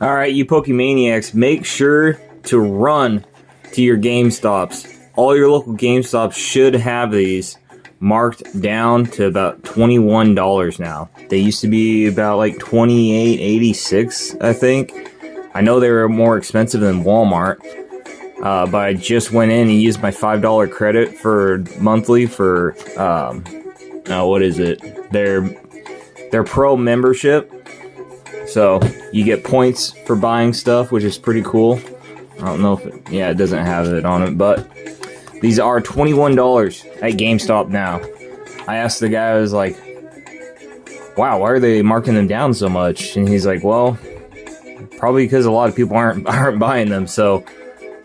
Alright, you Pokemaniacs, make sure to run to your GameStops. All your local GameStops should have these marked down to about $21 now. They used to be about like $28.86, I think. I know they were more expensive than Walmart, but I just went in and used my $5 credit for monthly for what is it? Their pro membership. So you get points for buying stuff, which is pretty cool. I don't know if it doesn't have it on it, but these are $21 at GameStop now. I asked the guy, I was like, wow, why are they marking them down so much? And he's like, well, probably because a lot of people aren't buying them. So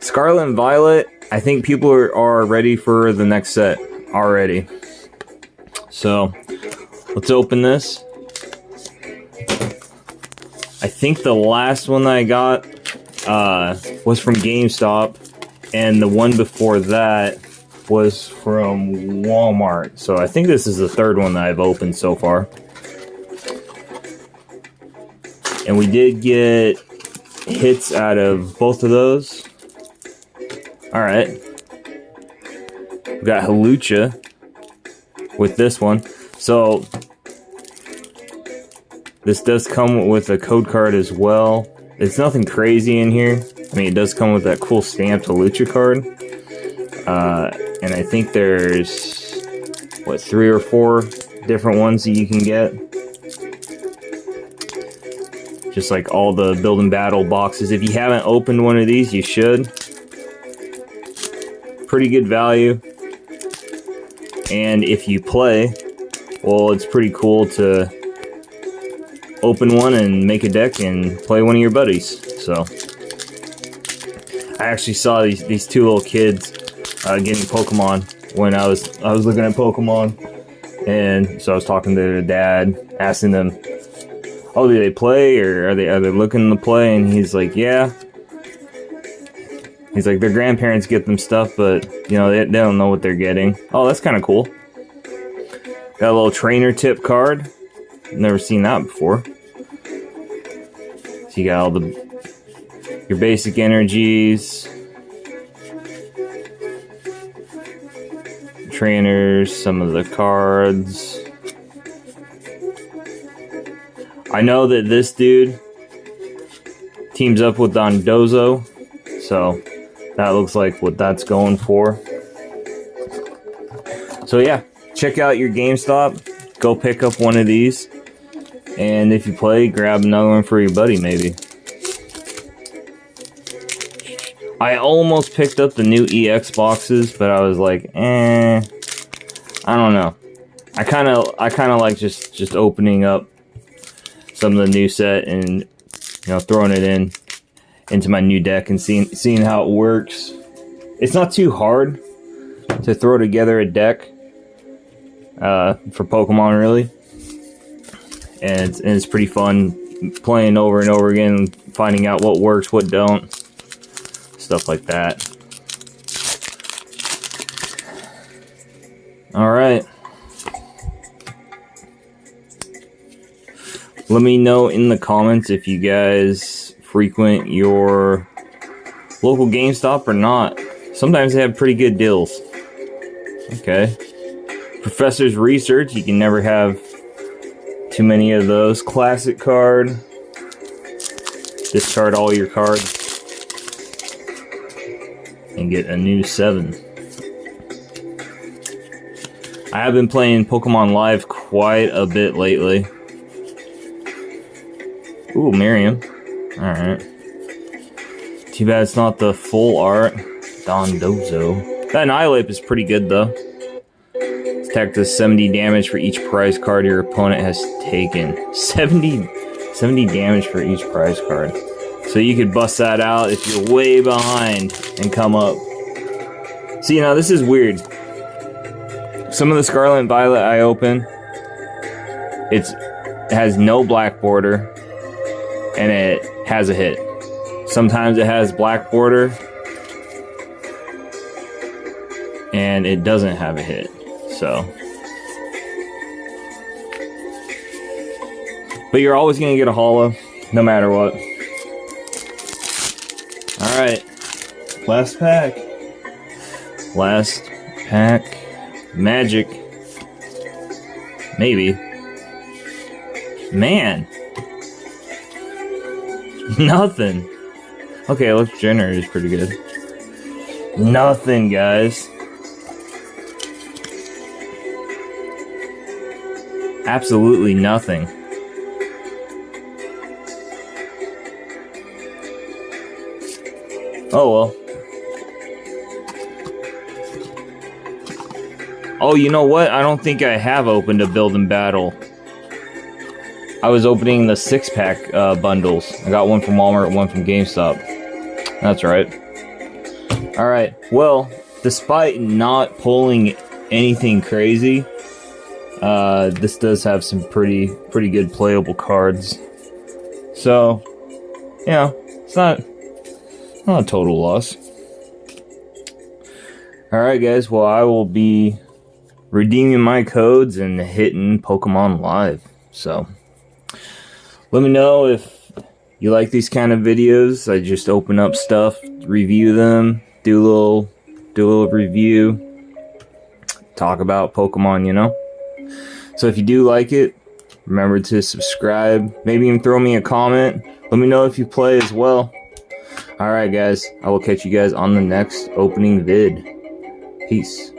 Scarlet and Violet, I think people are ready for the next set already. So let's open this. I think the last one that I got was from GameStop, and the one before that was from Walmart. So I think this is the third one that I've opened so far. And we did get hits out of both of those. Alright. We got Halucha with this one. So this does come with a code card as well. It's nothing crazy in here. I mean, it does come with that cool stamped Halucha card. And I think there's, 3 or 4 different ones that you can get. Just like all the Build and Battle boxes. If you haven't opened one of these, you should. Pretty good value. And if you play, well, it's pretty cool to open one and make a deck and play one of your buddies. So I actually saw these two little kids getting Pokemon when I was looking at Pokemon, and so I was talking to their dad, asking them, oh, do they play, or are they looking to play? And he's like, yeah. He's like, their grandparents get them stuff, but you know, they don't know what they're getting. Oh, that's kind of cool. Got a little trainer tip card. Never seen that before. So you got all your basic energies, trainers, some of the cards. I know that this dude teams up with Dondozo, so that looks like what that's going for. So yeah, check out your GameStop. Go pick up one of these. And if you play, grab another one for your buddy, maybe. I almost picked up the new EX boxes, but I was like, I don't know. I kind of like just opening up some of the new set and, you know, throwing it into my new deck and seeing how it works. It's not too hard to throw together a deck for Pokemon, really. And it's pretty fun playing over and over again, finding out what works, what don't, stuff like that. Alright. Let me know in the comments if you guys frequent your local GameStop or not. Sometimes they have pretty good deals. Okay. Professor's Research, you can never have too many of those. Classic card. Discard all your cards and get a new 7. I have been playing Pokemon Live quite a bit lately. Ooh, Miriam. Alright. Too bad it's not the full art. Dondozo. That Annihilate is pretty good though. Attack does 70 damage for each prize card your opponent has taken. 70 damage for each prize card. So you could bust that out if you're way behind and come up. See, now this is weird. Some of the Scarlet and Violet I open, it has no black border, and it has a hit. Sometimes it has black border, and it doesn't have a hit. So, but you're always gonna get a holo, no matter what. Alright. Last pack. Last pack. Magic. Maybe. Man. Nothing. Okay, Electric Generator is pretty good. Nothing, guys. Absolutely nothing. Oh well. Oh, you know what? I don't think I have opened a Build and Battle. I was opening the 6-pack bundles. I got one from Walmart, one from GameStop. That's right. Alright, well, despite not pulling anything crazy, this does have some pretty good playable cards. So, yeah, it's not a total loss. Alright guys, well I will be redeeming my codes and hitting Pokemon Live. So, let me know if you like these kind of videos. I just open up stuff, review them, do a little review, talk about Pokemon, you know? So if you do like it, remember to subscribe, maybe even throw me a comment. Let me know if you play as well. Alright guys, I will catch you guys on the next opening vid. Peace.